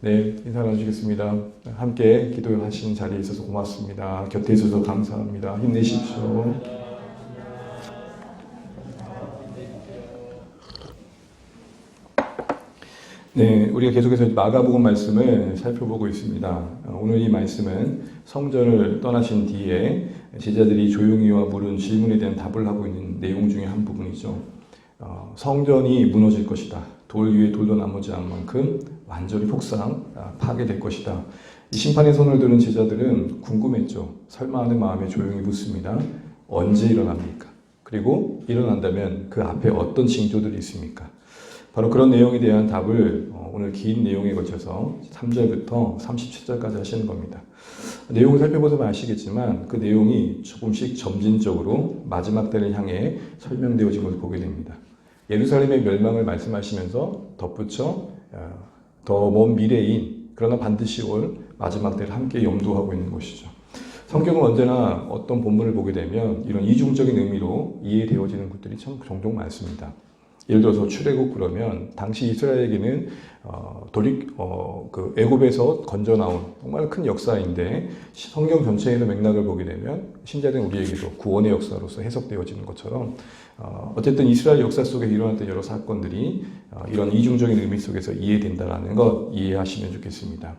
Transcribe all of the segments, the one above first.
네, 인사 나누시겠습니다. 함께 기도하신 자리에 있어서 고맙습니다. 곁에 있어서 감사합니다. 힘내십시오. 네, 우리가 계속해서 마가복음 말씀을 살펴보고 있습니다. 오늘 이 말씀은 성전을 떠나신 뒤에 제자들이 조용히와 물은 질문에 대한 답을 하고 있는 내용 중에 한 부분이죠. 성전이 무너질 것이다. 돌 위에 돌도 남지 않을 만큼 완전히 파괴될 것이다. 이 심판의 손을 드는 제자들은 궁금했죠. 설마 하는 마음에 조용히 묻습니다. 언제 일어납니까? 그리고 일어난다면 그 앞에 어떤 징조들이 있습니까? 바로 그런 내용에 대한 답을 오늘 긴 내용에 걸쳐서 3절부터 37절까지 하시는 겁니다. 내용을 살펴보시면 아시겠지만 그 내용이 조금씩 점진적으로 마지막 때를 향해 설명되어진 것을 보게 됩니다. 예루살렘의 멸망을 말씀하시면서 덧붙여 더 먼 미래인 그러나 반드시 올 마지막 때를 함께 염두하고 있는 것이죠. 성경은 언제나 어떤 본문을 보게 되면 이런 이중적인 의미로 이해되어지는 것들이 참 종종 많습니다. 예를 들어서 출애굽 그러면 당시 이스라엘에게는 애굽에서 건져 나온 정말 큰 역사인데 성경 전체에서 맥락을 보게 되면 신자된 우리에게도 구원의 역사로서 해석되어지는 것처럼 어쨌든 이스라엘 역사 속에 일어났던 여러 사건들이 이런 이중적인 의미 속에서 이해된다는 것 이해하시면 좋겠습니다.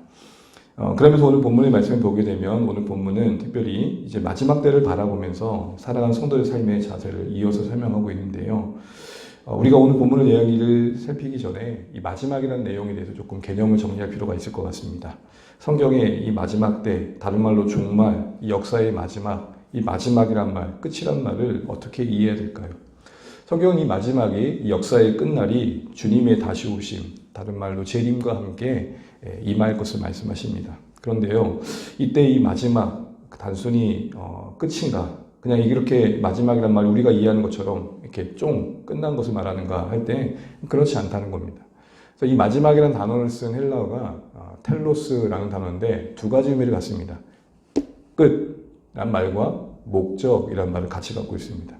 그러면서 오늘 본문의 말씀을 보게 되면 오늘 본문은 특별히 이제 마지막 때를 바라보면서 살아가는 성도의 삶의 자세를 이어서 설명하고 있는데요. 우리가 오늘 본문의 이야기를 살피기 전에 이 마지막이라는 내용에 대해서 조금 개념을 정리할 필요가 있을 것 같습니다. 성경의 이 마지막 때, 다른 말로 종말, 이 역사의 마지막, 이 마지막이란 말, 끝이란 말을 어떻게 이해해야 될까요? 성경은 이 마지막이 이 역사의 끝날이 주님의 다시 오심, 다른 말로 재림과 함께 임할 것을 말씀하십니다. 그런데요, 이때 이 마지막 단순히 끝인가? 그냥 이렇게 마지막이란 말을 우리가 이해하는 것처럼 이렇게 쫑 끝난 것을 말하는가 할 때 그렇지 않다는 겁니다. 그래서 이 마지막이라는 단어를 쓴 헬라어가 텔로스라는 단어인데 두 가지 의미를 갖습니다. 끝이란 말과 목적이란 말을 같이 갖고 있습니다.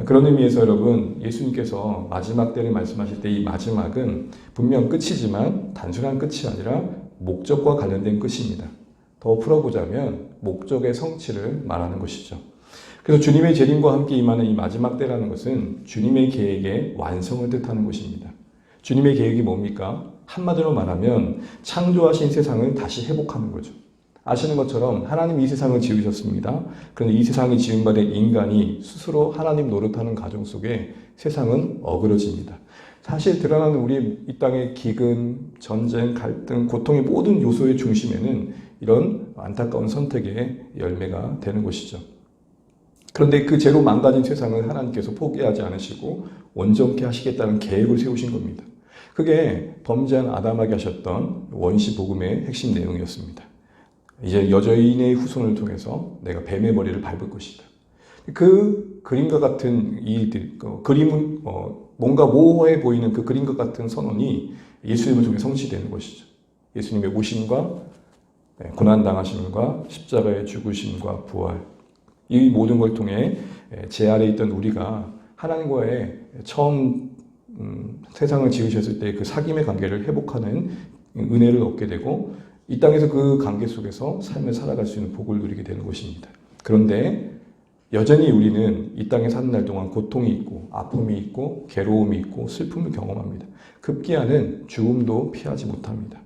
그런 의미에서 여러분 예수님께서 마지막 때를 말씀하실 때 이 마지막은 분명 끝이지만 단순한 끝이 아니라 목적과 관련된 끝입니다. 더 풀어보자면 목적의 성취를 말하는 것이죠. 그래서 주님의 재림과 함께 임하는 이 마지막 때라는 것은 주님의 계획의 완성을 뜻하는 것입니다. 주님의 계획이 뭡니까? 한마디로 말하면 창조하신 세상을 다시 회복하는 거죠. 아시는 것처럼 하나님 이 세상을 지으셨습니다. 그런데 이 세상이 지은 바 된 인간이 스스로 하나님 노릇하는 과정 속에 세상은 어그러집니다. 사실 드러나는 우리 이 땅의 기근, 전쟁, 갈등, 고통의 모든 요소의 중심에는 이런 안타까운 선택의 열매가 되는 것이죠. 그런데 그 죄로 망가진 세상을 하나님께서 포기하지 않으시고 온전케 하시겠다는 계획을 세우신 겁니다. 그게 범죄한 아담에게 하셨던 원시 복음의 핵심 내용이었습니다. 이제 여자인의 후손을 통해서 내가 뱀의 머리를 밟을 것이다. 그 그림과 같은 이들, 그림은 뭔가 모호해 보이는 그 그림과 같은 선언이 예수님을 통해 성취되는 것이죠. 예수님의 오심과 고난당하심과 십자가의 죽으심과 부활, 이 모든 걸 통해 제 아래에 있던 우리가 하나님과의 처음 세상을 지으셨을 때 그 사귐의 관계를 회복하는 은혜를 얻게 되고 이 땅에서 그 관계 속에서 삶을 살아갈 수 있는 복을 누리게 되는 것입니다. 그런데 여전히 우리는 이 땅에 사는 날 동안 고통이 있고 아픔이 있고 괴로움이 있고 슬픔을 경험합니다. 급기야는 죽음도 피하지 못합니다.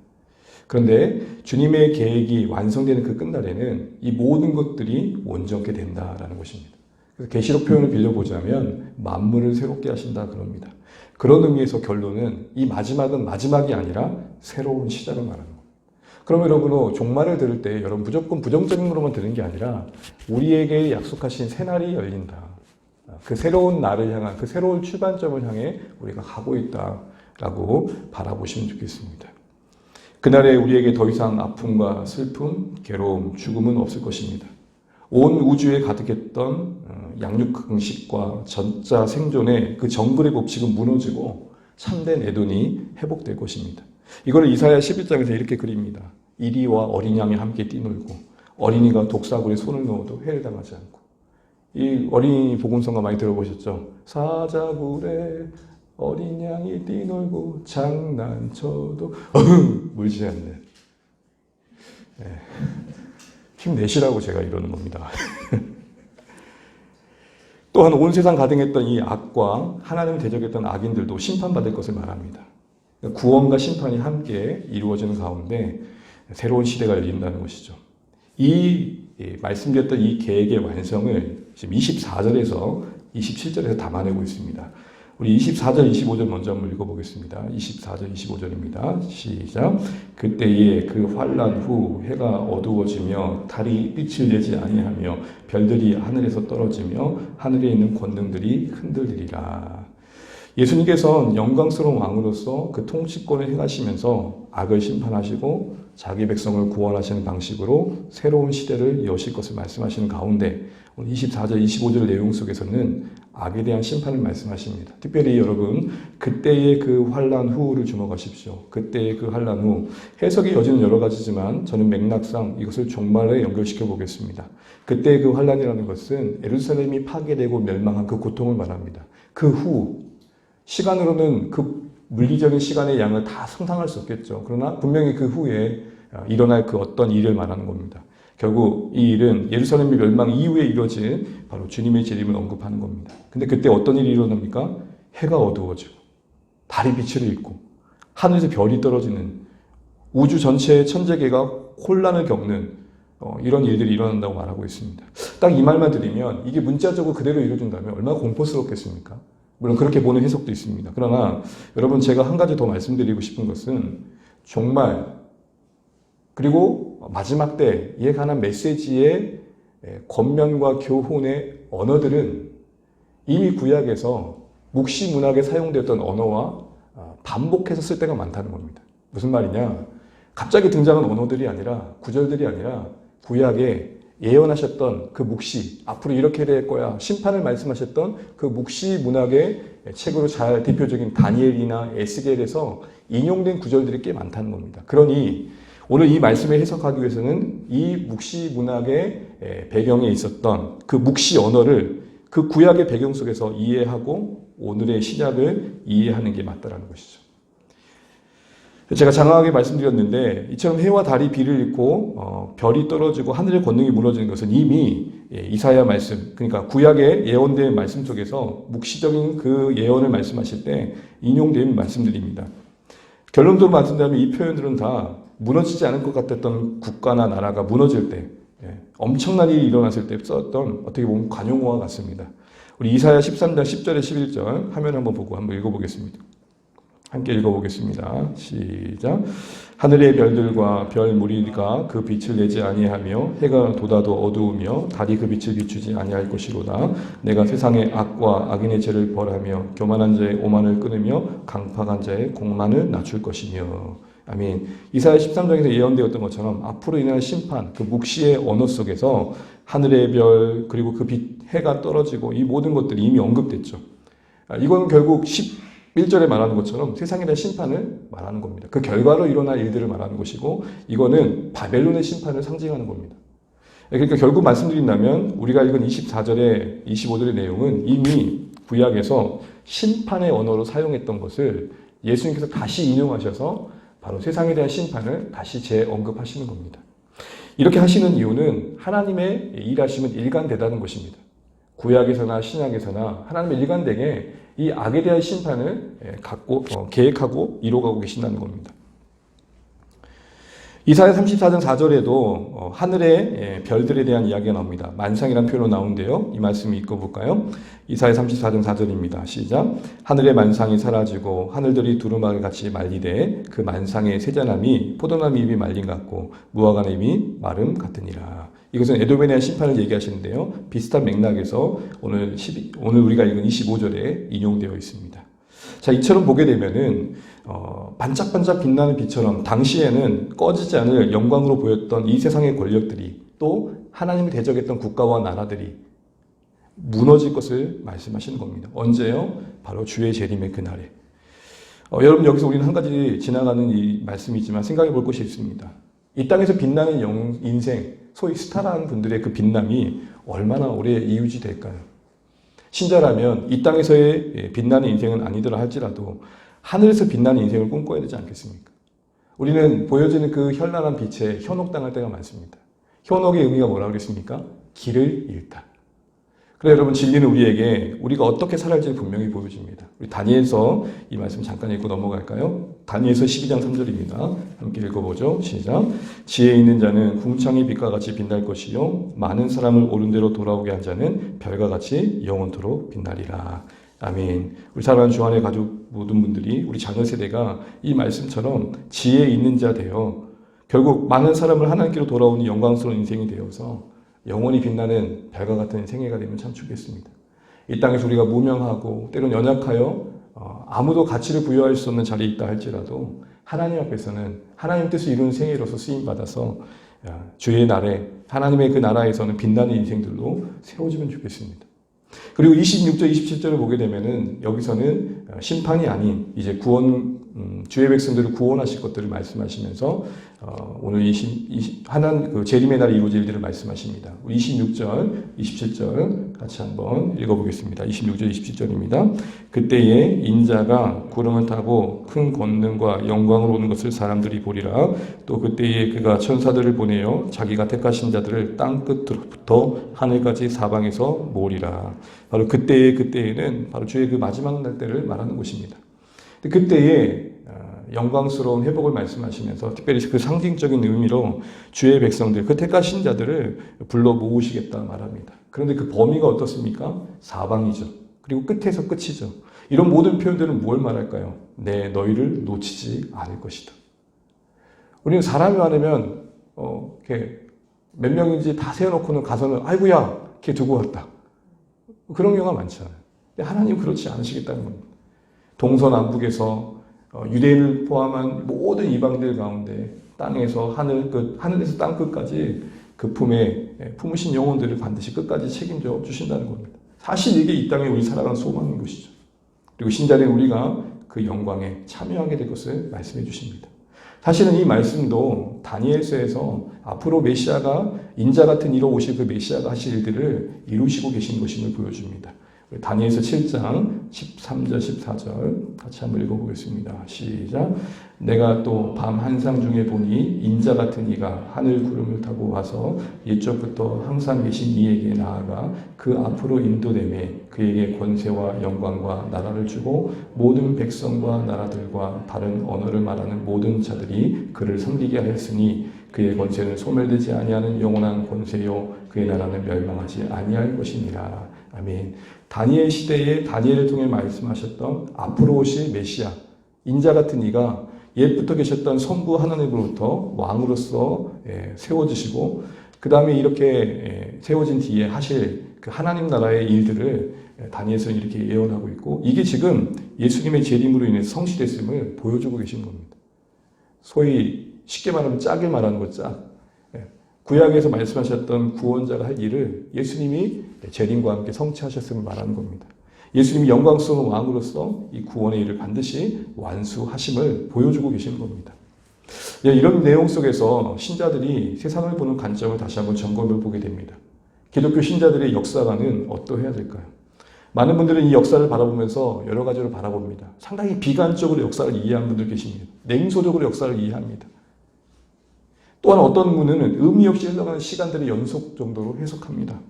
그런데 주님의 계획이 완성되는 그 끝날에는 이 모든 것들이 온전케 된다라는 것입니다. 그래서 계시록 표현을 빌려보자면 만물을 새롭게 하신다 그럽니다. 그런 의미에서 결론은 이 마지막은 마지막이 아니라 새로운 시작을 말하는 겁니다. 그럼 여러분 종말을 들을 때 여러분 무조건 부정적인 것만 들은 게 아니라 우리에게 약속하신 새날이 열린다. 그 새로운 날을 향한 그 새로운 출발점을 향해 우리가 가고 있다라고 바라보시면 좋겠습니다. 그날에 우리에게 더 이상 아픔과 슬픔, 괴로움, 죽음은 없을 것입니다. 온 우주에 가득했던 양육강식과 전자 생존의 그 정글의 법칙은 무너지고 참된 애돈이 회복될 것입니다. 이거를 이사야 11장에서 이렇게 그립니다. 이리와 어린 양이 함께 뛰놀고 어린이가 독사굴에 손을 넣어도 해를 당하지 않고. 이 어린이 복음성가 많이 들어보셨죠? 사자굴에 어린 양이 뛰놀고 장난쳐도 물지 않는. 네. 힘내시라고 제가 이러는 겁니다. 또한 온 세상 가득했던 이 악과 하나님을 대적했던 악인들도 심판받을 것을 말합니다. 구원과 심판이 함께 이루어지는 가운데 새로운 시대가 열린다는 것이죠. 이 말씀드렸던 이 계획의 완성을 지금 24절에서 27절에서 담아내고 있습니다. 우리 24절, 25절 먼저 한번 읽어보겠습니다. 24절, 25절입니다. 시작. 그때에 그 환난 후 해가 어두워지며 달이 빛을 내지 아니하며 별들이 하늘에서 떨어지며 하늘에 있는 권능들이 흔들리리라. 예수님께서는 영광스러운 왕으로서 그 통치권을 행하시면서 악을 심판하시고 자기 백성을 구원하시는 방식으로 새로운 시대를 여실 것을 말씀하시는 가운데 오늘 24절, 25절 내용 속에서는 악에 대한 심판을 말씀하십니다. 특별히 여러분 그때의 그 환난 후를 주목하십시오. 그때의 그 환난 후 해석의 여지는 여러 가지지만 저는 맥락상 이것을 종말에 연결시켜 보겠습니다. 그때의 그 환난이라는 것은 예루살렘이 파괴되고 멸망한 그 고통을 말합니다. 그 후 시간으로는 그 물리적인 시간의 양을 다 상상할 수 없겠죠. 그러나 분명히 그 후에 일어날 그 어떤 일을 말하는 겁니다. 결국 이 일은 예루살렘의 멸망 이후에 이루어질 바로 주님의 재림을 언급하는 겁니다. 근데 그때 어떤 일이 일어납니까? 해가 어두워지고 달이 빛을 잃고 하늘에서 별이 떨어지는 우주 전체의 천재계가 혼란을 겪는 이런 일들이 일어난다고 말하고 있습니다. 딱 이 말만 들으면 이게 문자적으로 그대로 이루어진다면 얼마나 공포스럽겠습니까? 물론 그렇게 보는 해석도 있습니다. 그러나 여러분 제가 한 가지 더 말씀드리고 싶은 것은 종말 그리고 마지막 때에 관한 메시지의 권면과 교훈의 언어들은 이미 구약에서 묵시문학에 사용되었던 언어와 반복해서 쓸 때가 많다는 겁니다. 무슨 말이냐? 갑자기 등장한 언어들이 아니라 구절들이 아니라 구약에 예언하셨던 그 묵시, 앞으로 이렇게 될 거야, 심판을 말씀하셨던 그 묵시 문학의 책으로 잘 대표적인 다니엘이나 에스겔에서 인용된 구절들이 꽤 많다는 겁니다. 그러니 오늘 이 말씀을 해석하기 위해서는 이 묵시 문학의 배경에 있었던 그 묵시 언어를 그 구약의 배경 속에서 이해하고 오늘의 신약을 이해하는 게 맞다라는 것이죠. 제가 장황하게 말씀드렸는데 이처럼 해와 달이 비를 잃고 별이 떨어지고 하늘의 권능이 무너지는 것은 이미 이사야 말씀, 그러니까 구약의 예언된 말씀 속에서 묵시적인 그 예언을 말씀하실 때 인용된 말씀들입니다. 결론적으로 말씀드리면 이 표현들은 다 무너지지 않을 것 같았던 국가나 나라가 무너질 때 엄청난 일이 일어났을 때 썼던 어떻게 보면 관용어와 같습니다. 우리 이사야 13장 10절에 11절 화면 한번 보고 한번 읽어보겠습니다. 함께 읽어보겠습니다. 시작. 하늘의 별들과 별 무리가 그 빛을 내지 아니하며 해가 돋아도 어두우며 달이 그 빛을 비추지 아니할 것이로다. 내가 세상의 악과 악인의 죄를 벌하며 교만한 자의 오만을 끊으며 강팍한 자의 공만을 낮출 것이며. 아멘. 이사야 13장에서 예언되었던 것처럼 앞으로 일어날 심판, 그 묵시의 언어 속에서 하늘의 별 그리고 그 빛, 해가 떨어지고 이 모든 것들이 이미 언급됐죠. 이건 결국 11절에 말하는 것처럼 세상에 대한 심판을 말하는 겁니다. 그 결과로 일어날 일들을 말하는 것이고 이거는 바벨론의 심판을 상징하는 겁니다. 그러니까 결국 말씀드린다면 우리가 읽은 24절에 25절의 내용은 이미 구약에서 심판의 언어로 사용했던 것을 예수님께서 다시 인용하셔서 바로 세상에 대한 심판을 다시 재언급하시는 겁니다. 이렇게 하시는 이유는 하나님의 일하심은 일관되다는 것입니다. 구약에서나 신약에서나 하나님의 일관되게 이 악에 대한 심판을 계획하고 이루어가고 계신다는 겁니다. 이사야 34장 4절에도 하늘의 별들에 대한 이야기가 나옵니다. 만상이라는 표현으로 나오는데요. 이 말씀 읽어볼까요? 이사야 34장 4절입니다. 시작. 하늘의 만상이 사라지고 하늘들이 두루마기 같이 말리되 그 만상의 세자남이 포도나무 잎이 말린 것 같고 무화과 잎이 마름 같으니라. 이것은 에돔에 대한 심판을 얘기하시는데요. 비슷한 맥락에서 오늘 우리가 읽은 25절에 인용되어 있습니다. 자, 이처럼 보게 되면은 반짝반짝 빛나는 빛처럼 당시에는 꺼지지 않을 영광으로 보였던 이 세상의 권력들이 또 하나님을 대적했던 국가와 나라들이 무너질 것을 말씀하시는 겁니다. 언제요? 바로 주의 재림의 그날에. 여러분 여기서 우리는 한 가지 지나가는 이 말씀이지만 생각해 볼 것이 있습니다. 이 땅에서 빛나는 인생, 소위 스타라는 분들의 그 빛남이 얼마나 오래 이유지될까요? 신자라면 이 땅에서의 빛나는 인생은 아니더라 할지라도 하늘에서 빛나는 인생을 꿈꿔야 되지 않겠습니까? 우리는 보여지는 그 현란한 빛에 현혹당할 때가 많습니다. 현혹의 의미가 뭐라고 그랬습니까? 길을 잃다. 그래 여러분, 진리는 우리에게 우리가 어떻게 살아야지 분명히 보여줍니다. 우리 다니엘서 이 말씀 잠깐 읽고 넘어갈까요? 다니엘서 12장 3절입니다. 함께 읽어보죠. 시작. 지혜 있는 자는 궁창의 빛과 같이 빛날 것이요 많은 사람을 옳은 대로 돌아오게 한 자는 별과 같이 영원토록 빛나리라. 아멘. 우리 사랑하는 주안의 가족 모든 분들이, 우리 자녀 세대가 이 말씀처럼 지혜 있는 자 되어 결국 많은 사람을 하나님께로 돌아오는 영광스러운 인생이 되어서 영원히 빛나는 별과 같은 생애가 되면 참 좋겠습니다. 이 땅에서 우리가 무명하고 때론 연약하여 아무도 가치를 부여할 수 없는 자리에 있다 할지라도 하나님 앞에서는 하나님 뜻을 이루는 생애로서 쓰임받아서 주의 날에 하나님의 그 나라에서는 빛나는 인생들로 세워지면 좋겠습니다. 그리고 26절, 27절을 보게 되면은 여기서는 심판이 아닌 이제 구원, 주의 백성들을 구원하실 것들을 말씀하시면서 오늘 그 재림의 날이 이루어질 일들을 말씀하십니다. 우리 26절, 27절 같이 한번 읽어보겠습니다. 26절, 27절입니다. 그때에 인자가 구름을 타고 큰 권능과 영광으로 오는 것을 사람들이 보리라. 또 그때에 그가 천사들을 보내어 자기가 택하신 자들을 땅 끝부터 하늘까지 사방에서 모으리라. 바로 그때에는 바로 주의 그 마지막 날 때를 말하는 것입니다. 그때에 영광스러운 회복을 말씀하시면서 특별히 그 상징적인 의미로 주의 백성들, 그 택하신 자들을 불러 모으시겠다 말합니다. 그런데 그 범위가 어떻습니까? 사방이죠. 그리고 끝에서 끝이죠. 이런 모든 표현들은 뭘 말할까요? 내 너희를 놓치지 않을 것이다. 우리는 사람이 많으면 이렇게 몇 명인지 다 세워놓고는 가서는 아이고야 이렇게 두고 왔다. 그런 경우가 많잖아요. 근데 하나님은 그렇지 않으시겠다는 겁니다. 동서남북에서 유대인을 포함한 모든 이방인들 가운데 땅에서 하늘에서 땅 끝까지 그 품에 품으신 영혼들을 반드시 끝까지 책임져 주신다는 겁니다. 사실 이게 이 땅에 우리 살아가는 소망인 것이죠. 그리고 신자된 우리가 그 영광에 참여하게 될 것을 말씀해 주십니다. 사실은 이 말씀도 다니엘서에서 앞으로 메시아가 인자 같은 이로 오실 그 메시아가 하실 일들을 이루시고 계신 것임을 보여줍니다. 다니엘서 7장 13절 14절 같이 한번 읽어보겠습니다. 시작. 내가 또 밤 한상 중에 보니 인자 같은 이가 하늘 구름을 타고 와서 옛적부터 항상 계신 이에게 나아가 그 앞으로 인도되매 그에게 권세와 영광과 나라를 주고 모든 백성과 나라들과 다른 언어를 말하는 모든 자들이 그를 섬기게 하였으니 그의 권세는 소멸되지 아니하는 영원한 권세요 그의 나라는 멸망하지 아니할 것이니라. 아멘. 다니엘 시대에 다니엘을 통해 말씀하셨던 앞으로 오실 메시아, 인자 같은 이가 옛부터 계셨던 성부 하나님으로부터 왕으로서 세워지시고 그 다음에 이렇게 세워진 뒤에 하실 그 하나님 나라의 일들을 다니엘서는 이렇게 예언하고 있고 이게 지금 예수님의 재림으로 인해서 성취됐음을 보여주고 계신 겁니다. 소위 쉽게 말하면 짝을 말하는 거 짝. 구약에서 말씀하셨던 구원자가 할 일을 예수님이 재림과 함께 성취하셨음을 말하는 겁니다. 예수님이 영광스러운 왕으로서 이 구원의 일을 반드시 완수하심을 보여주고 계시는 겁니다. 이런 내용 속에서 신자들이 세상을 보는 관점을 다시 한번 점검해 보게 됩니다. 기독교 신자들의 역사관은 어떠해야 될까요? 많은 분들은 이 역사를 바라보면서 여러 가지로 바라봅니다. 상당히 비관적으로 역사를 이해하는 분들 계십니다. 냉소적으로 역사를 이해합니다. 또한 어떤 분들은 의미 없이 흘러가는 시간들의 연속 정도로 해석합니다.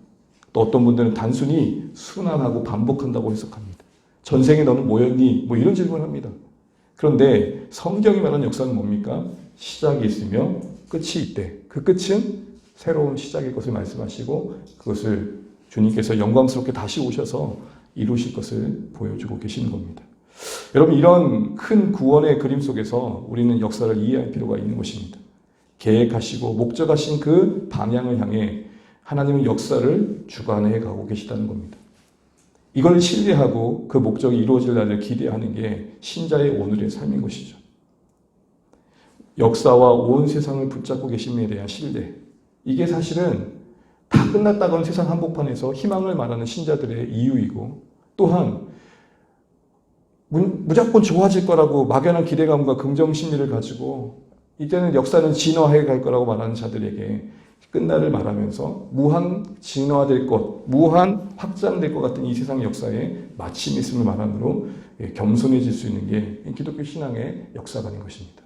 또 어떤 분들은 단순히 순환하고 반복한다고 해석합니다. 전생에 너는 뭐였니? 뭐 이런 질문을 합니다. 그런데 성경이 말하는 역사는 뭡니까? 시작이 있으며 끝이 있대. 그 끝은 새로운 시작일 것을 말씀하시고 그것을 주님께서 영광스럽게 다시 오셔서 이루실 것을 보여주고 계시는 겁니다. 여러분, 이런 큰 구원의 그림 속에서 우리는 역사를 이해할 필요가 있는 것입니다. 계획하시고 목적하신 그 방향을 향해 하나님은 역사를 주관해 가고 계시다는 겁니다. 이걸 신뢰하고 그 목적이 이루어질 날을 기대하는 게 신자의 오늘의 삶인 것이죠. 역사와 온 세상을 붙잡고 계심에 대한 신뢰. 이게 사실은 다 끝났다고는 세상 한복판에서 희망을 말하는 신자들의 이유이고 또한 무조건 좋아질 거라고 막연한 기대감과 긍정 심리를 가지고 이때는 역사는 진화해 갈 거라고 말하는 자들에게 끝날을 말하면서 무한 진화될 것, 무한 확장될 것 같은 이 세상 역사에 마침이 있음을 말함으로 겸손해질 수 있는 게 기독교 신앙의 역사가 된 것입니다.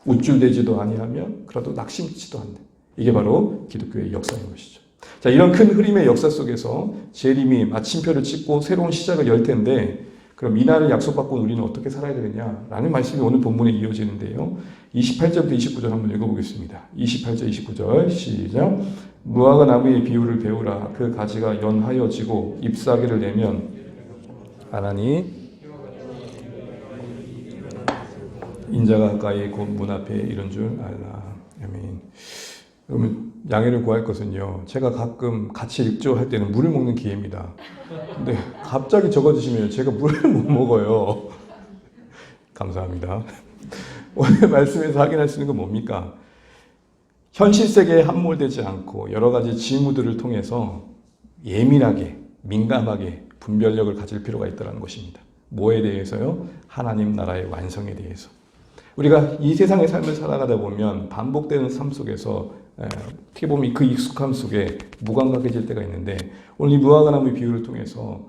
우쭐대지도 아니하며 그래도 낙심치도 않는 이게 바로 기독교의 역사인 것이죠. 자, 이런 큰 흐름의 역사 속에서 재림이 마침표를 찍고 새로운 시작을 열 텐데 그럼 이날을 약속받고 우리는 어떻게 살아야 되느냐라는 말씀이 오늘 본문에 이어지는데요. 28절부터 29절 한번 읽어보겠습니다. 28절 29절 시작. 무화과 나무의 비유를 배우라. 그 가지가 연하여지고 잎사귀를 내면 아나니 인자가 가까이 곧 문 앞에 이른 줄 알라. 아멘. 그러면 양해를 구할 것은요. 제가 가끔 같이 읽조할 때는 물을 먹는 기회입니다. 근데 갑자기 적어주시면 제가 물을 못 먹어요. 감사합니다. 오늘 말씀에서 확인할 수 있는 건 뭡니까? 현실 세계에 함몰되지 않고 여러 가지 징후들을 통해서 예민하게, 민감하게 분별력을 가질 필요가 있다는 것입니다. 뭐에 대해서요? 하나님 나라의 완성에 대해서. 우리가 이 세상의 삶을 살아가다 보면 반복되는 삶 속에서 어떻게 보면 그 익숙함 속에 무감각해질 때가 있는데 오늘 이 무화과 나무의 비유를 통해서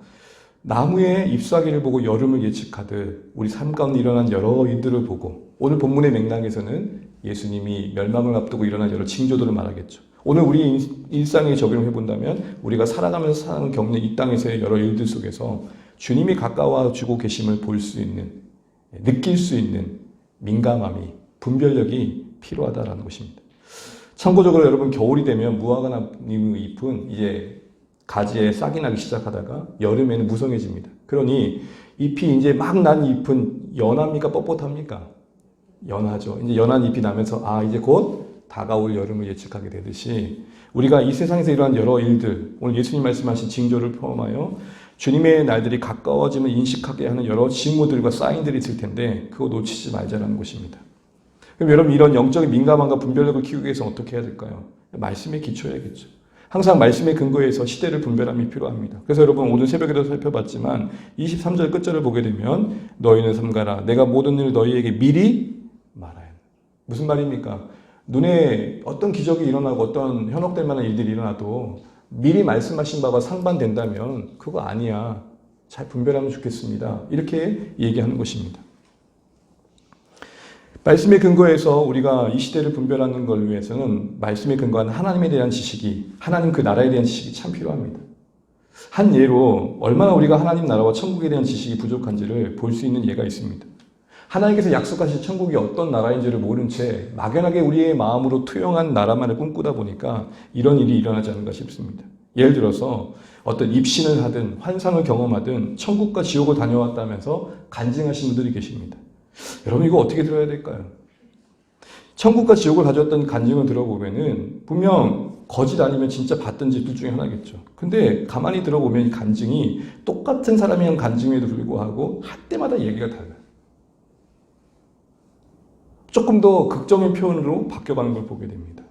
나무의 잎사귀를 보고 여름을 예측하듯 우리 삶 가운데 일어난 여러 일들을 보고 오늘 본문의 맥락에서는 예수님이 멸망을 앞두고 일어난 여러 징조들을 말하겠죠. 오늘 우리 일상에 적용해 본다면 우리가 살아가면서 사는 겪는 이 땅에서의 여러 일들 속에서 주님이 가까워지고 계심을 볼 수 있는 느낄 수 있는 민감함이 분별력이 필요하다라는 것입니다. 참고적으로 여러분 겨울이 되면 무화과 나무 잎은 이제 가지에 싹이 나기 시작하다가 여름에는 무성해집니다. 그러니 잎이 이제 막 난 잎은 연합니까 뻣뻣합니까? 연하죠. 이제 연한 잎이 나면서 이제 곧 다가올 여름을 예측하게 되듯이 우리가 이 세상에서 일어난 여러 일들 오늘 예수님 말씀하신 징조를 포함하여 주님의 날들이 가까워짐을 인식하게 하는 여러 징후들과 사인들이 있을 텐데 그거 놓치지 말자라는 것입니다. 그럼 여러분 이런 영적인 민감함과 분별력을 키우기 위해서 어떻게 해야 될까요? 말씀에 기초해야겠죠. 항상 말씀의 근거에서 시대를 분별함이 필요합니다. 그래서 여러분 오늘 새벽에도 살펴봤지만 23절 끝절을 보게 되면 너희는 삼가라 내가 모든 일을 너희에게 미리 말하여. 무슨 말입니까? 눈에 어떤 기적이 일어나고 어떤 현혹될 만한 일들이 일어나도 미리 말씀하신 바가 상반된다면 그거 아니야. 잘 분별하면 좋겠습니다. 이렇게 얘기하는 것입니다. 말씀의 근거에서 우리가 이 시대를 분별하는 걸 위해서는 말씀의 근거한 하나님에 대한 지식이 하나님 그 나라에 대한 지식이 참 필요합니다. 한 예로 얼마나 우리가 하나님 나라와 천국에 대한 지식이 부족한지를 볼 수 있는 예가 있습니다. 하나님께서 약속하신 천국이 어떤 나라인지를 모른 채 막연하게 우리의 마음으로 투영한 나라만을 꿈꾸다 보니까 이런 일이 일어나지 않은가 싶습니다. 예를 들어서 어떤 입신을 하든 환상을 경험하든 천국과 지옥을 다녀왔다면서 간증하신 분들이 계십니다. 여러분 이거 어떻게 들어야 될까요? 천국과 지옥을 가져왔던 간증을 들어보면은 분명 거짓 아니면 진짜 봤든지 둘 중에 하나겠죠. 근데 가만히 들어보면 이 간증이 똑같은 사람이 한 간증에도 불구하고 할 때마다 얘기가 달라요. 조금 더 극적인 표현으로 바뀌어가는 걸 보게 됩니다.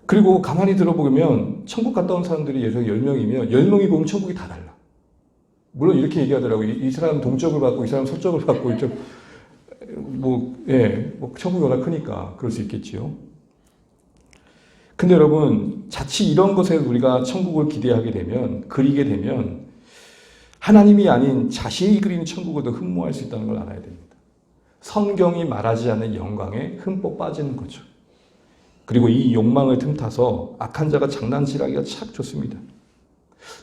그리고 가만히 들어보면 천국 갔다 온 사람들이 예를 들어 10명이면 10명이 보면 천국이 다 달라. 물론 이렇게 얘기하더라고요. 이 사람은 동쪽을 받고 이 사람은 서쪽을 받고 천국이 워낙 크니까 그럴 수 있겠지요. 근데 여러분 자칫 이런 것에 우리가 천국을 기대하게 되면 그리게 되면 하나님이 아닌 자신이 그리는 천국을 더 흠모할 수 있다는 걸 알아야 됩니다. 성경이 말하지 않는 영광에 흠뻑 빠지는 거죠. 그리고 이 욕망을 틈타서 악한 자가 장난질하기가 참 좋습니다.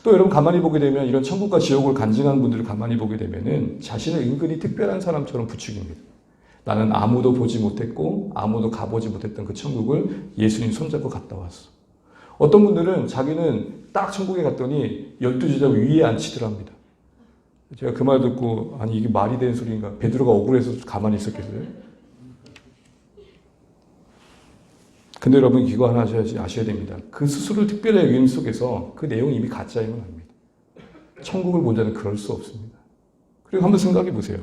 또 여러분 가만히 보게 되면 이런 천국과 지옥을 간증하는 분들을 가만히 보게 되면은 자신을 은근히 특별한 사람처럼 부추깁니다. 나는 아무도 보지 못했고 아무도 가보지 못했던 그 천국을 예수님 손잡고 갔다 왔어. 어떤 분들은 자기는 딱 천국에 갔더니 12제자 위에 앉히더랍니다. 제가 그 말 듣고 아니 이게 말이 되는 소리인가? 베드로가 억울해서 가만히 있었겠어요? 근데 여러분 이거 하나 아셔야 됩니다. 그 스스로를 특별히 여기는 속에서 그 내용이 이미 가짜임을 압니다. 천국을 본 자는 그럴 수 없습니다. 그리고 한번 생각해 보세요.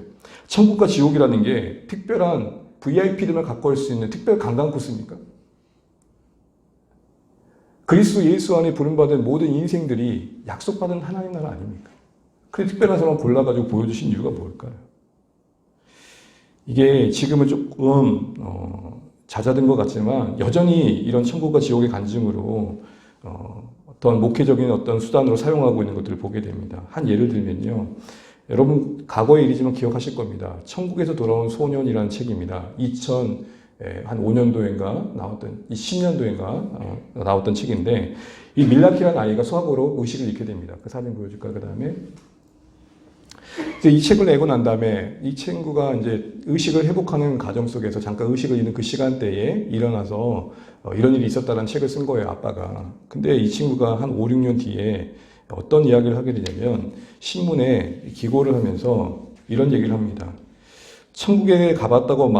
천국과 지옥이라는 게 특별한 VIP들만 갖고 올 수 있는 특별 관광 코스입니까? 그리스도 예수 안에 부름받은 모든 인생들이 약속받은 하나님 나라 아닙니까? 그 특별한 사람을 골라가지고 보여주신 이유가 뭘까요? 이게 지금은 조금 잦아든 것 같지만 여전히 이런 천국과 지옥의 간증으로 어떤 목회적인 어떤 수단으로 사용하고 있는 것들을 보게 됩니다. 한 예를 들면요. 여러분 과거의 일이지만 기억하실 겁니다. 천국에서 돌아온 소년이라는 책입니다. 한 5년도인가 나왔던, 10년도인가 나왔던 책인데 이 밀라키라는 아이가 수학으로 의식을 잃게 됩니다. 그 사진 보여줄까요? 그 다음에 이 책을 내고 난 다음에 이 친구가 이제 의식을 회복하는 과정 속에서 잠깐 의식을 잃는 그 시간대에 일어나서 이런 일이 있었다는 책을 쓴 거예요, 아빠가. 근데 이 친구가 한 5, 6년 뒤에 어떤 이야기를 하게 되냐면 신문에 기고를 하면서 이런 얘기를 합니다. 천국에 가봤다고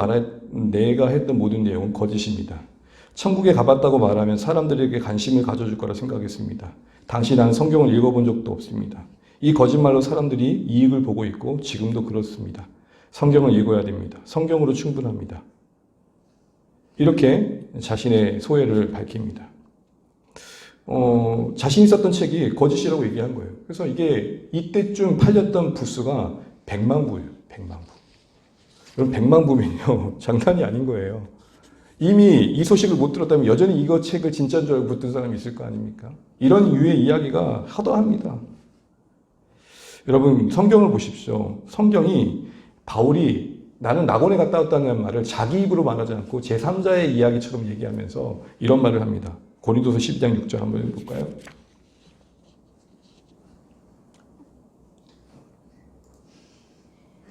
내가 했던 모든 내용은 거짓입니다. 천국에 가봤다고 말하면 사람들에게 관심을 가져줄 거라 생각했습니다. 당시 난 성경을 읽어본 적도 없습니다. 이 거짓말로 사람들이 이익을 보고 있고 지금도 그렇습니다. 성경을 읽어야 됩니다. 성경으로 충분합니다. 이렇게 자신의 소회를 밝힙니다. 자신 있었던 책이 거짓이라고 얘기한 거예요. 그래서 이게 이때쯤 팔렸던 부수가 100만 부예요. 100만 부. 그럼 100만 부면요. 장난이 아닌 거예요. 이미 이 소식을 못 들었다면 여전히 이거 책을 진짜인 줄 알고 붙든 사람이 있을 거 아닙니까? 이런 유의 이야기가 하도합니다. 여러분 성경을 보십시오. 성경이 바울이 나는 낙원에 갔다 왔다는 말을 자기 입으로 말하지 않고 제3자의 이야기처럼 얘기하면서 이런 말을 합니다. 고린도서 12장 6절 한번 해볼까요?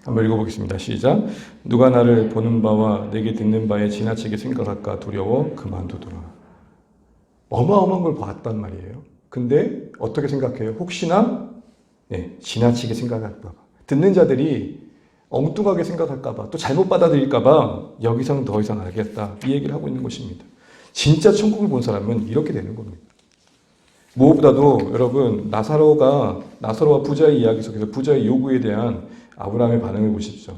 한번 읽어보겠습니다. 시작. 누가 나를 보는 바와 내게 듣는 바에 지나치게 생각할까 두려워 그만두더라. 어마어마한 걸 봤단 말이에요. 근데 어떻게 생각해요? 혹시나 지나치게 생각할까 봐. 듣는 자들이 엉뚱하게 생각할까 봐. 또 잘못 받아들일까 봐. 여기서는 더 이상 알겠다. 이 얘기를 하고 있는 것입니다. 진짜 천국을 본 사람은 이렇게 되는 겁니다. 무엇보다도 여러분 나사로와 부자의 이야기 속에서 부자의 요구에 대한 아브라함의 반응을 보십시오.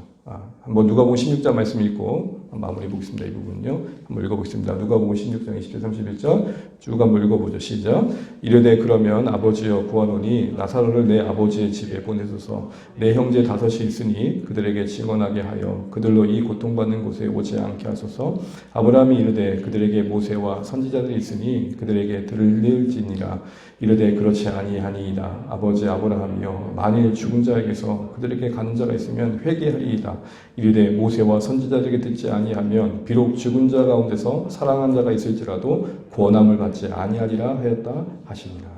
한번 누가복음 16장 말씀 읽고 마무리해 보겠습니다. 이 부분은요. 한번 읽어보겠습니다. 누가복음 16장 20절 31절 쭉 한번 읽어보죠. 시작. 이르되 그러면 아버지여 구하노니 나사로를 내 아버지의 집에 보내소서. 내 형제 5이 있으니 그들에게 증언하게 하여 그들로 이 고통받는 곳에 오지 않게 하소서. 아브라함이 이르되 그들에게 모세와 선지자들이 있으니 그들에게 들릴지니라. 이르되 그렇지 아니하니이다. 아버지 아브라함이여 만일 죽은 자에게서 그들에게 가는 자가 있으면 회개하리이다. 이르되 모세와 선지자들에게 듣지 아니하면 비록 죽은 자 가운데서 살아난 자가 있을지라도 구원함을 받지 아니하리라 하였다 하시니라.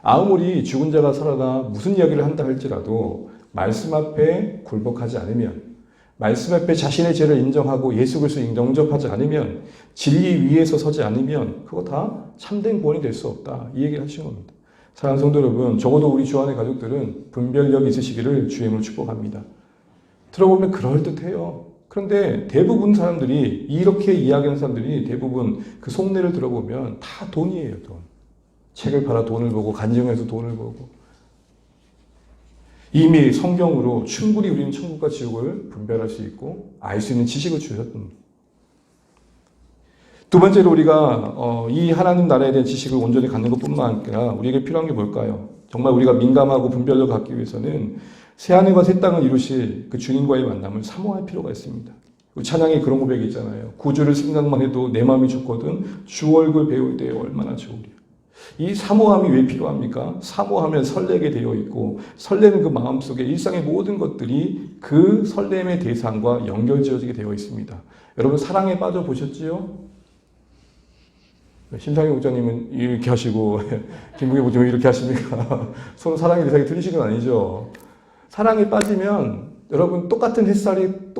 아무리 죽은 자가 살아나 무슨 이야기를 한다 할지라도 말씀 앞에 굴복하지 않으면, 말씀 앞에 자신의 죄를 인정하고 예수 그리스도를 영접하지 않으면, 진리 위에서 서지 않으면 그거 다 참된 구원이 될 수 없다. 이 얘기를 하신 겁니다. 사랑하는 성도 여러분, 적어도 우리 주 안의 가족들은 분별력 있으시기를 주의 이름으로 축복합니다. 들어보면 그럴듯해요. 그런데 대부분 사람들이, 이렇게 이야기하는 사람들이 대부분 그 속내를 들어보면 다 돈이에요. 돈. 책을 팔아 돈을 보고 간증해서 돈을 보고. 이미 성경으로 충분히 우리는 천국과 지옥을 분별할 수 있고 알 수 있는 지식을 주셨습니다. 두 번째로 우리가 이 하나님 나라에 대한 지식을 온전히 갖는 것뿐만 아니라 우리에게 필요한 게 뭘까요? 정말 우리가 민감하고 분별력을 갖기 위해서는 새하늘과 새 땅을 이루실 그 주님과의 만남을 사모할 필요가 있습니다. 찬양에 그런 고백이 있잖아요. 구주를 생각만 해도 내 마음이 좋거든 주 얼굴 배울 때 얼마나 좋으랴. 이 사모함이 왜 필요합니까? 사모하면 설레게 되어 있고 설레는 그 마음속에 일상의 모든 것들이 그 설렘의 대상과 연결지어지게 되어 있습니다. 여러분 사랑에 빠져보셨지요? 심상희 목사님은 이렇게 하시고 김국희 목사님은 이렇게 하십니까? 서로 사랑의 대상이 틀리신 건 아니죠. 사랑에 빠지면 여러분 똑같은 햇살은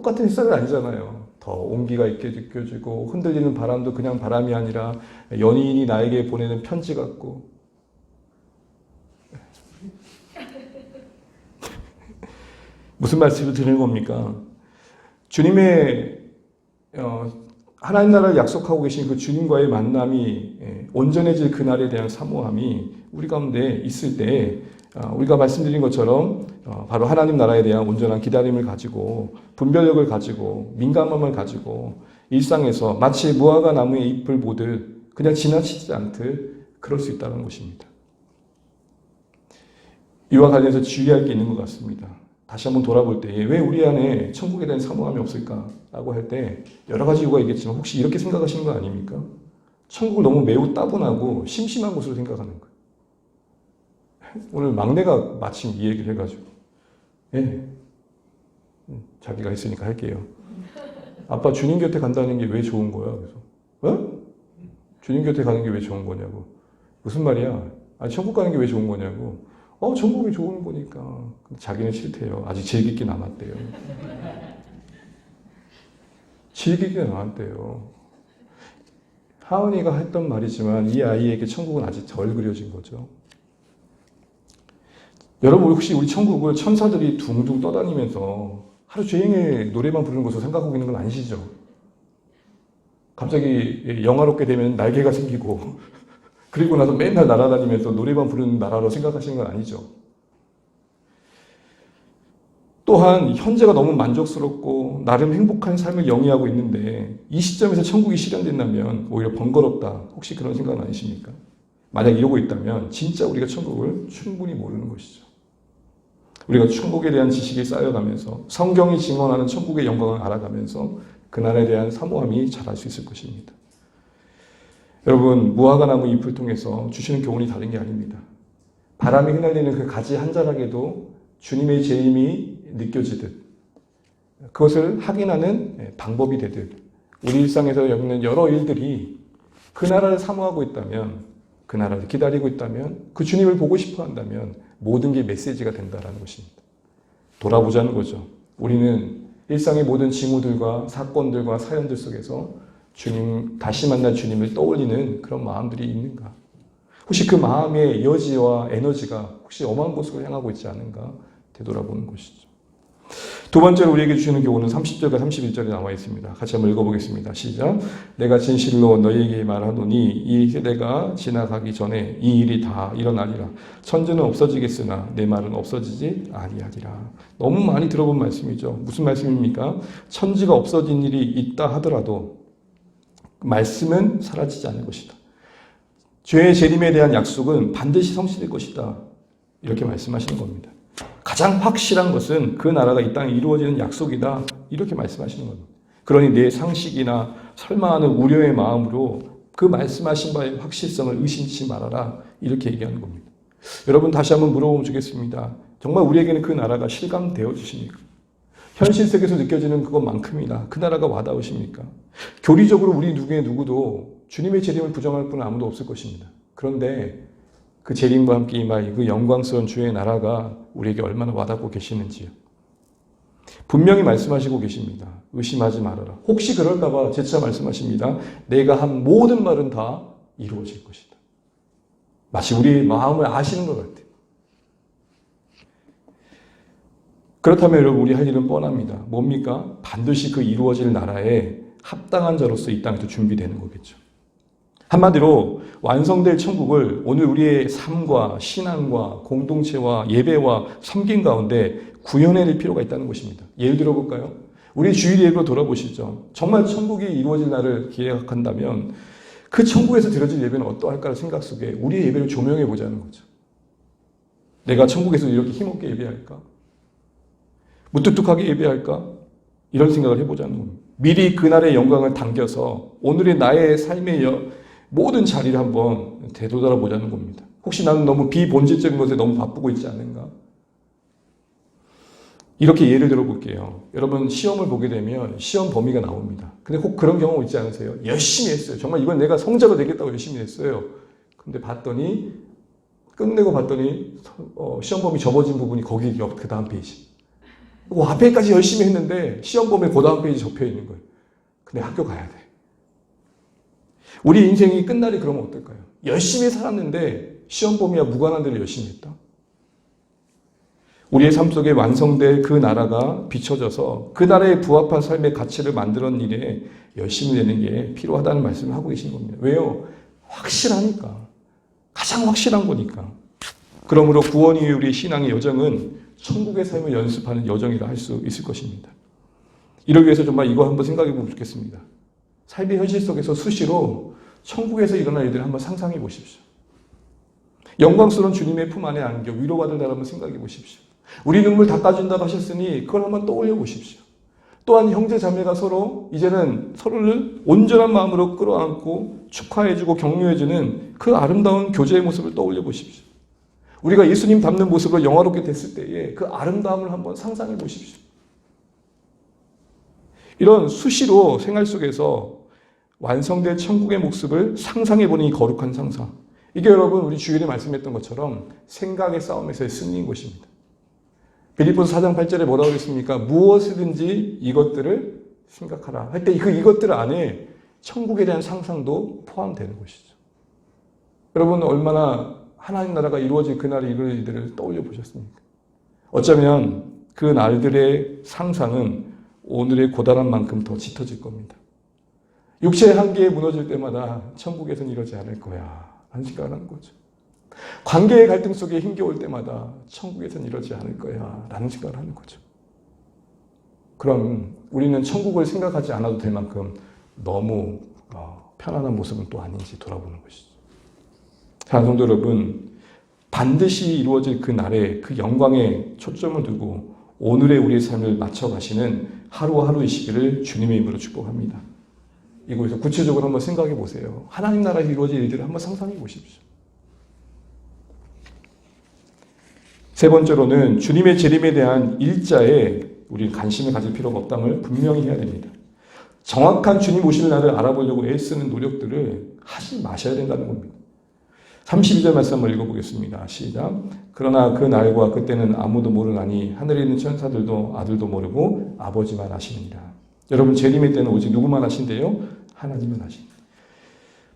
아니잖아요. 더 온기가 있게 느껴지고 흔들리는 바람도 그냥 바람이 아니라 연인이 나에게 보내는 편지 같고 무슨 말씀을 드리는 겁니까? 주님의 하나님 나라를 약속하고 계신 그 주님과의 만남이 온전해질 그날에 대한 사모함이 우리 가운데 있을 때 우리가 말씀드린 것처럼 바로 하나님 나라에 대한 온전한 기다림을 가지고 분별력을 가지고 민감함을 가지고 일상에서 마치 무화과 나무의 잎을 보듯 그냥 지나치지 않듯 그럴 수 있다는 것입니다. 이와 관련해서 주의할 게 있는 것 같습니다. 다시 한번 돌아볼 때에 왜 우리 안에 천국에 대한 사모함이 없을까라고 할 때 여러 가지 이유가 있겠지만 혹시 이렇게 생각하시는 거 아닙니까? 천국을 너무 매우 따분하고 심심한 곳으로 생각하는 거예요. 오늘 막내가 마침 이 얘기를 해가지고 자기가 했으니까 할게요. 아빠 주님 곁에 간다는 게 왜 좋은 거야? 그래서 주님 곁에 가는 게 왜 좋은 거냐고. 무슨 말이야? 아니 천국 가는 게 왜 좋은 거냐고. 천국이 좋은 거니까. 근데 자기는 싫대요. 아직 즐길 게 남았대요. 즐길 게 남았대요. 하은이가 했던 말이지만 이 아이에게 천국은 아직 덜 그려진 거죠. 여러분 혹시 우리 천국을 천사들이 둥둥 떠다니면서 하루 종일 노래만 부르는 것으로 생각하고 있는 건 아니시죠? 갑자기 영화롭게 되면 날개가 생기고 그리고 나서 맨날 날아다니면서 노래만 부르는 나라로 생각하시는 건 아니죠. 또한 현재가 너무 만족스럽고 나름 행복한 삶을 영위하고 있는데 이 시점에서 천국이 실현된다면 오히려 번거롭다. 혹시 그런 생각은 아니십니까? 만약 이러고 있다면 진짜 우리가 천국을 충분히 모르는 것이죠. 우리가 천국에 대한 지식이 쌓여가면서 성경이 증언하는 천국의 영광을 알아가면서 그날에 대한 사모함이 자랄 수 있을 것입니다. 여러분 무화과나무 잎을 통해서 주시는 교훈이 다른 게 아닙니다. 바람이 휘날리는 그 가지 한 자락에도 주님의 재림이 느껴지듯 그것을 확인하는 방법이 되듯 우리 일상에서 겪는 여러 일들이 그 나라를 사모하고 있다면 그 나라를 기다리고 있다면 그 주님을 보고 싶어 한다면 모든 게 메시지가 된다는 것입니다. 돌아보자는 거죠. 우리는 일상의 모든 징후들과 사건들과 사연들 속에서 다시 만난 주님을 떠올리는 그런 마음들이 있는가? 혹시 그 마음의 여지와 에너지가 혹시 엄한 곳으로 향하고 있지 않은가? 되돌아보는 것이죠. 두 번째로 우리에게 주시는 교훈은 30절과 31절에 나와 있습니다. 같이 한번 읽어보겠습니다. 시작. 내가 진실로 너희에게 말하노니 이 세대가 지나가기 전에 이 일이 다 일어나리라. 천지는 없어지겠으나 내 말은 없어지지 아니하리라. 너무 많이 들어본 말씀이죠. 무슨 말씀입니까? 천지가 없어진 일이 있다 하더라도 말씀은 사라지지 않을 것이다. 죄의 재림에 대한 약속은 반드시 성취될 것이다. 이렇게 말씀하시는 겁니다. 가장 확실한 것은 그 나라가 이 땅에 이루어지는 약속이다. 이렇게 말씀하시는 겁니다. 그러니 내 상식이나 설마하는 우려의 마음으로 그 말씀하신 바의 확실성을 의심치 말아라. 이렇게 얘기하는 겁니다. 여러분 다시 한번 물어보면 좋겠습니다. 정말 우리에게는 그 나라가 실감되어 주십니까? 현실 속에서 느껴지는 그것만큼이나 그 나라가 와닿으십니까? 교리적으로 우리 누구도 주님의 재림을 부정할 분은 아무도 없을 것입니다. 그런데 그 재림과 함께 임할 그 영광스러운 주의 나라가 우리에게 얼마나 와닿고 계시는지요. 분명히 말씀하시고 계십니다. 의심하지 말아라. 혹시 그럴까 봐 재차 말씀하십니다. 내가 한 모든 말은 다 이루어질 것이다. 마치 우리의 마음을 아시는 것 같아요. 그렇다면 여러분 우리 할 일은 뻔합니다. 뭡니까? 반드시 그 이루어질 나라에 합당한 자로서 이 땅에서 준비되는 거겠죠. 한마디로 완성될 천국을 오늘 우리의 삶과 신앙과 공동체와 예배와 섬김 가운데 구현해낼 필요가 있다는 것입니다. 예를 들어볼까요? 우리 주일 예배로 돌아보시죠. 정말 천국이 이루어질 날을 기약한다면 그 천국에서 드려질 예배는 어떠할까라는 생각 속에 우리의 예배를 조명해 보자는 거죠. 내가 천국에서 이렇게 힘없게 예배할까? 무뚝뚝하게 예배할까? 이런 생각을 해보자는 겁니다. 미리 그날의 영광을 당겨서 오늘의 나의 삶의 모든 자리를 한번 되돌아보자는 겁니다. 혹시 나는 너무 비본질적인 것에 너무 바쁘고 있지 않은가? 이렇게 예를 들어볼게요. 여러분 시험을 보게 되면 시험 범위가 나옵니다. 근데 혹 그런 경우 있지 않으세요? 열심히 했어요. 정말 이건 내가 성자가 되겠다고 열심히 했어요. 근데 끝내고 봤더니 시험 범위 접어진 부분이 거기 그 다음 페이지. 앞에까지 열심히 했는데 시험 범위 그 다음 페이지 접혀 있는 거예요. 근데 학교 가야 돼. 우리 인생이 끝날이 그러면 어떨까요? 열심히 살았는데 시험 범위와 무관한 데를 열심히 했다. 우리의 삶 속에 완성될 그 나라가 비춰져서 그 나라에 부합한 삶의 가치를 만드는 일에 열심히 되는 게 필요하다는 말씀을 하고 계신 겁니다. 왜요? 확실하니까. 가장 확실한 거니까. 그러므로 구원 이후의 우리의 신앙의 여정은 천국의 삶을 연습하는 여정이라 할 수 있을 것입니다. 이러기 위해서 정말 이거 한번 생각해 보면 좋겠습니다. 삶의 현실 속에서 수시로 천국에서 일어날 일들을 한번 상상해 보십시오. 영광스러운 주님의 품 안에 안겨 위로받을 날 한번 생각해 보십시오. 우리 눈물 닦아준다고 하셨으니 그걸 한번 떠올려 보십시오. 또한 형제 자매가 서로 이제는 서로를 온전한 마음으로 끌어안고 축하해주고 격려해주는 그 아름다운 교제의 모습을 떠올려 보십시오. 우리가 예수님 닮는 모습으로 영화롭게 됐을 때에 그 아름다움을 한번 상상해 보십시오. 이런 수시로 생활 속에서 완성될 천국의 모습을 상상해 보는 이 거룩한 상상. 이게 여러분 우리 주일에 말씀했던 것처럼 생각의 싸움에서의 승리인 것입니다. 빌립보서 4장 8절에 뭐라고 했습니까? 무엇이든지 이것들을 생각하라. 할 때 그 이것들 안에 천국에 대한 상상도 포함되는 것이죠. 여러분 얼마나 하나님 나라가 이루어질 그날이 이룰 일들을 떠올려 보셨습니까? 어쩌면 그 날들의 상상은 오늘의 고단한 만큼 더 짙어질 겁니다. 육체의 한계에 무너질 때마다 천국에서는 이러지 않을 거야 하는 생각을 하는 거죠. 관계의 갈등 속에 힘겨울 때마다 천국에서는 이러지 않을 거야 라는 생각을 하는 거죠. 그럼 우리는 천국을 생각하지 않아도 될 만큼 너무 편안한 모습은 또 아닌지 돌아보는 것이죠. 사랑하는 성도 여러분, 반드시 이루어질 그 날에 그 영광에 초점을 두고 오늘의 우리의 삶을 맞춰가시는 하루하루이시기를 주님의 이름으로 축복합니다. 이곳에서 구체적으로 한번 생각해 보세요. 하나님 나라에서 이루어질 일들을 한번 상상해 보십시오. 세 번째로는 주님의 재림에 대한 일자에 우리는 관심을 가질 필요가 없다는 걸 분명히 해야 됩니다. 정확한 주님 오시는 날을 알아보려고 애쓰는 노력들을 하지 마셔야 된다는 겁니다. 32절 말씀 한번 읽어보겠습니다. 시작. 그러나 그 날과 그때는 아무도 모르나니 하늘에 있는 천사들도 아들도 모르고 아버지만 아시느니라. 여러분 재림의 때는 오직 누구만 아신대요? 하나님만 아십니다.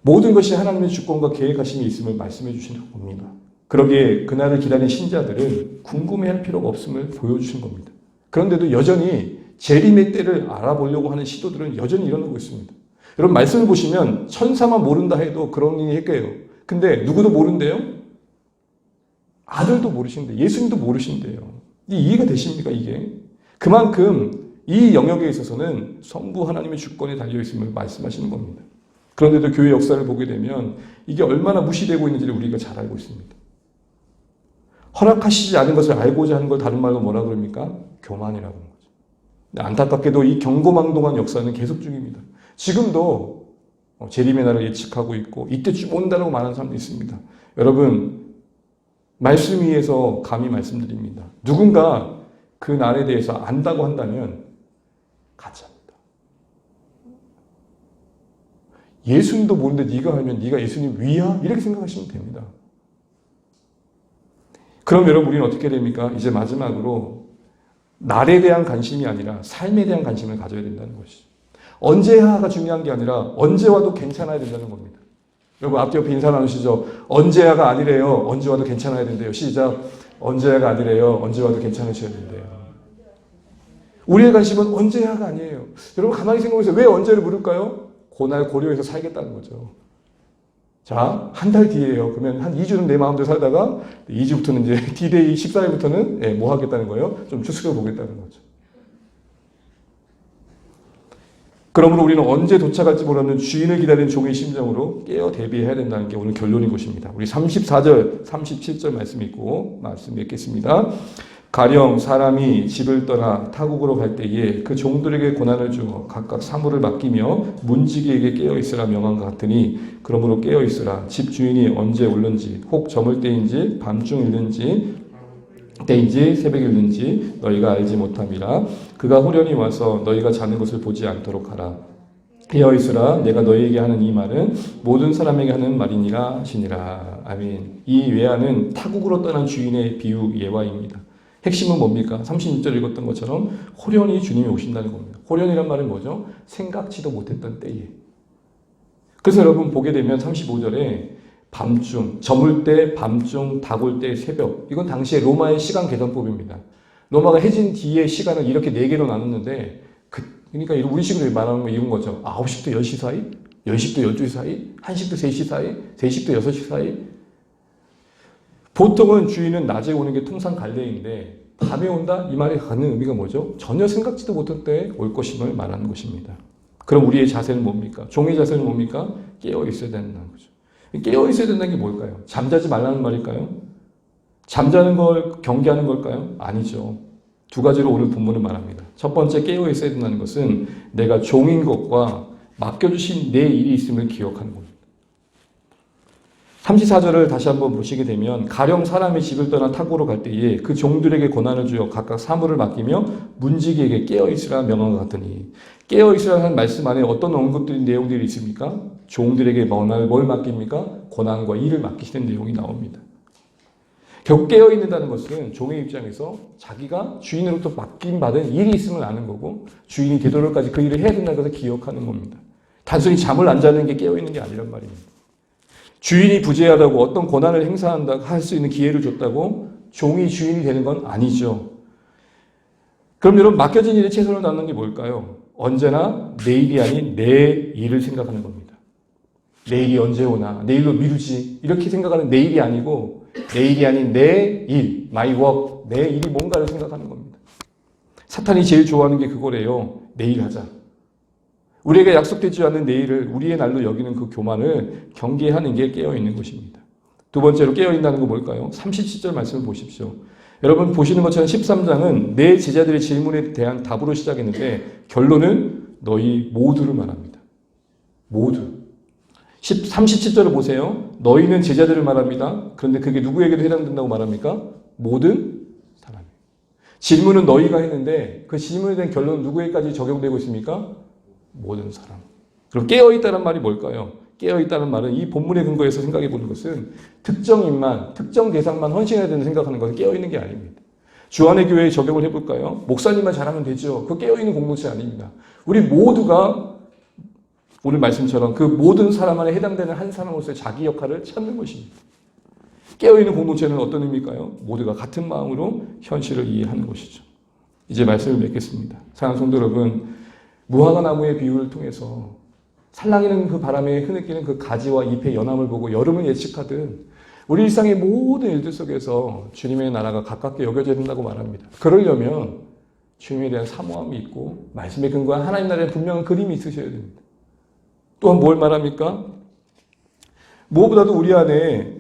모든 것이 하나님의 주권과 계획하심이 있음을 말씀해 주시는 겁니다. 그러기에 그날을 기다리는 신자들은 궁금해할 필요가 없음을 보여주신 겁니다. 그런데도 여전히 재림의 때를 알아보려고 하는 시도들은 여전히 일어나고 있습니다. 여러분 말씀을 보시면 천사만 모른다 해도 그런 일이 했게요. 근데 누구도 모른대요? 아들도 모르신대. 예수님도 모르신대요. 이해가 되십니까 이게? 그만큼 이 영역에 있어서는 성부 하나님의 주권에 달려있음을 말씀하시는 겁니다. 그런데도 교회 역사를 보게 되면 이게 얼마나 무시되고 있는지를 우리가 잘 알고 있습니다. 허락하시지 않은 것을 알고자 하는 걸 다른 말로 뭐라 그럽니까? 교만이라고 하는 거죠. 안타깝게도 이 경고망동한 역사는 계속 중입니다. 지금도 재림의 날을 예측하고 있고 이때쯤 온다라고 말하는 사람도 있습니다. 여러분 말씀 위에서 감히 말씀드립니다. 누군가 그 날에 대해서 안다고 한다면 가짜입니다. 예수님도 모르는데 네가 알면 네가 예수님 위야? 이렇게 생각하시면 됩니다. 그럼 여러분 우리는 어떻게 됩니까? 이제 마지막으로 날에 대한 관심이 아니라 삶에 대한 관심을 가져야 된다는 것이죠. 언제야가 중요한 게 아니라 언제 와도 괜찮아야 된다는 겁니다. 여러분 앞뒤 옆에 인사 나누시죠? 언제야가 아니래요. 언제 와도 괜찮아야 된대요. 시작. 언제야가 아니래요. 언제 와도 괜찮으셔야 된대요. 우리의 관심은 언제야가 아니에요. 여러분 가만히 생각해보세요. 왜 언제를 물을까요? 고날 고려해서 살겠다는 거죠. 자, 한 달 뒤에요. 그러면 한 2주는 내 마음대로 살다가 2주부터는 이제 D-Day 14일부터는 뭐 하겠다는 거예요? 좀 추스려 보겠다는 거죠. 그러므로 우리는 언제 도착할지 모르는 주인을 기다리는 종의 심정으로 깨어 대비해야 된다는 게 오늘 결론인 것입니다. 우리 34절, 37절 말씀 읽고 말씀 읽겠습니다. 가령 사람이 집을 떠나 타국으로 갈 때에 그 종들에게 고난을 주어 각각 사물을 맡기며 문지기에게 깨어있으라 명한 것 같으니 그러므로 깨어있으라. 집 주인이 언제 올는지 혹 저물 때인지 밤중 일는지 때인지 새벽에 일는지 너희가 알지 못함이라. 그가 후련히 와서 너희가 자는 것을 보지 않도록 하라. 깨어있으라. 내가 너희에게 하는 이 말은 모든 사람에게 하는 말이니라 하시니라. 아멘. 이 외아는 타국으로 떠난 주인의 비유 예화입니다. 핵심은 뭡니까? 36절 읽었던 것처럼 호련히 주님이 오신다는 겁니다. 호련이란 말은 뭐죠? 생각지도 못했던 때에. 그래서 여러분 보게 되면 35절에 밤중, 저물 때, 밤중, 닭올 때, 새벽. 이건 당시에 로마의 시간 계산법입니다. 로마가 해진 뒤에 시간을 이렇게 4개로 나눴는데 그러니까 우리 식으로 말하는 건 이런 거죠. 9시부터 10시 사이, 10시부터 12시 사이, 1시부터 3시 사이, 3시부터 6시 사이. 보통은 주인은 낮에 오는 게 통상 관례인데 밤에 온다? 이 말이 갖는 의미가 뭐죠? 전혀 생각지도 못할 때 올 것임을 말하는 것입니다. 그럼 우리의 자세는 뭡니까? 종의 자세는 뭡니까? 깨어 있어야 된다는 거죠. 깨어 있어야 된다는 게 뭘까요? 잠자지 말라는 말일까요? 잠자는 걸 경계하는 걸까요? 아니죠. 두 가지로 오늘 본문은 말합니다. 첫 번째 깨어 있어야 된다는 것은 내가 종인 것과 맡겨주신 내 일이 있음을 기억하는 겁니다. 34절을 다시 한번 보시게 되면 가령 사람이 집을 떠나 탁으로 갈 때에 그 종들에게 권한을 주어 각각 사물을 맡기며 문지기에게 깨어 있으라 명한 것 같으니 깨어 있으라는 말씀 안에 어떤 언급들이 내용들이 있습니까? 종들에게 뭘 맡깁니까? 권한과 일을 맡기시는 내용이 나옵니다. 결국 깨어 있는다는 것은 종의 입장에서 자기가 주인으로부터 맡김받은 일이 있음을 아는 거고 주인이 되도록까지 그 일을 해야 된다는 것을 기억하는 겁니다. 단순히 잠을 안 자는 게 깨어 있는 게 아니란 말입니다. 주인이 부재하다고 어떤 권한을 행사한다고 할 수 있는 기회를 줬다고 종이 주인이 되는 건 아니죠. 그럼 여러분 맡겨진 일에 최선을 다하는 게 뭘까요? 언제나 내일이 아닌 내 일을 생각하는 겁니다. 내일이 언제 오나 내일로 미루지 이렇게 생각하는 내일이 아니고 내일이 아닌 내 일, my work, 내 일이 뭔가를 생각하는 겁니다. 사탄이 제일 좋아하는 게 그거래요. 내일 하자. 우리에게 약속되지 않는 내일을 우리의 날로 여기는 그 교만을 경계하는 게 깨어있는 것입니다. 두 번째로 깨어있다는 건 뭘까요? 37절 말씀을 보십시오. 여러분 보시는 것처럼 13장은 내 제자들의 질문에 대한 답으로 시작했는데 결론은 너희 모두를 말합니다. 모두. 37절을 보세요. 너희는 제자들을 말합니다. 그런데 그게 누구에게도 해당된다고 말합니까? 모든 사람이에요. 질문은 너희가 했는데 그 질문에 대한 결론은 누구에게까지 적용되고 있습니까? 모든 사람. 그럼 깨어있다는 말이 뭘까요? 깨어있다는 말은 이 본문의 근거에서 생각해 보는 것은 특정 인만, 특정 대상만 헌신해야 되는 생각하는 것은 깨어있는 게 아닙니다. 주안의 교회에 적용을 해볼까요? 목사님만 잘하면 되죠. 그 깨어있는 공동체 아닙니다. 우리 모두가 오늘 말씀처럼 그 모든 사람 안에 해당되는 한 사람으로서의 자기 역할을 찾는 것입니다. 깨어있는 공동체는 어떤 의미일까요? 모두가 같은 마음으로 현실을 이해하는 것이죠. 이제 말씀을 맺겠습니다. 사랑하는 성도 여러분, 무화과 나무의 비유를 통해서 살랑이는 그 바람에 흐느끼는 그 가지와 잎의 연함을 보고 여름을 예측하듯 우리 일상의 모든 일들 속에서 주님의 나라가 가깝게 여겨져야 된다고 말합니다. 그러려면 주님에 대한 사모함이 있고 말씀에 근거한 하나님 나라의 분명한 그림이 있으셔야 됩니다. 또한 뭘 말합니까? 무엇보다도 우리 안에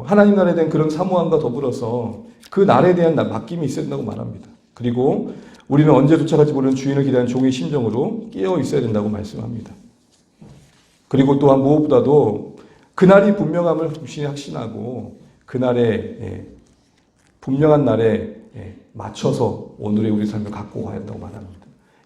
하나님 나라에 대한 그런 사모함과 더불어서 그 날에 대한 맡김이 있어야 된다고 말합니다. 그리고 우리는 언제 도착할지 모르는 주인을 기다리는 종의 심정으로 깨어 있어야 된다고 말씀합니다. 그리고 또한 무엇보다도 그날이 분명함을 확신하고 그날에 분명한 날에 맞춰서 오늘의 우리 삶을 갖고 가야 한다고 말합니다.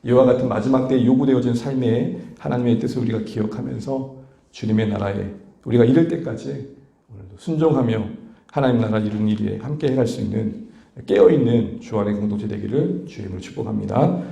이와 같은 마지막 때에 요구되어진 삶의 하나님의 뜻을 우리가 기억하면서 주님의 나라에 우리가 이를 때까지 오늘도 순종하며 하나님 나라 이루는 일에 함께 해갈 수 있는 깨어있는 주안의 공동체 되기를 주임으로 축복합니다.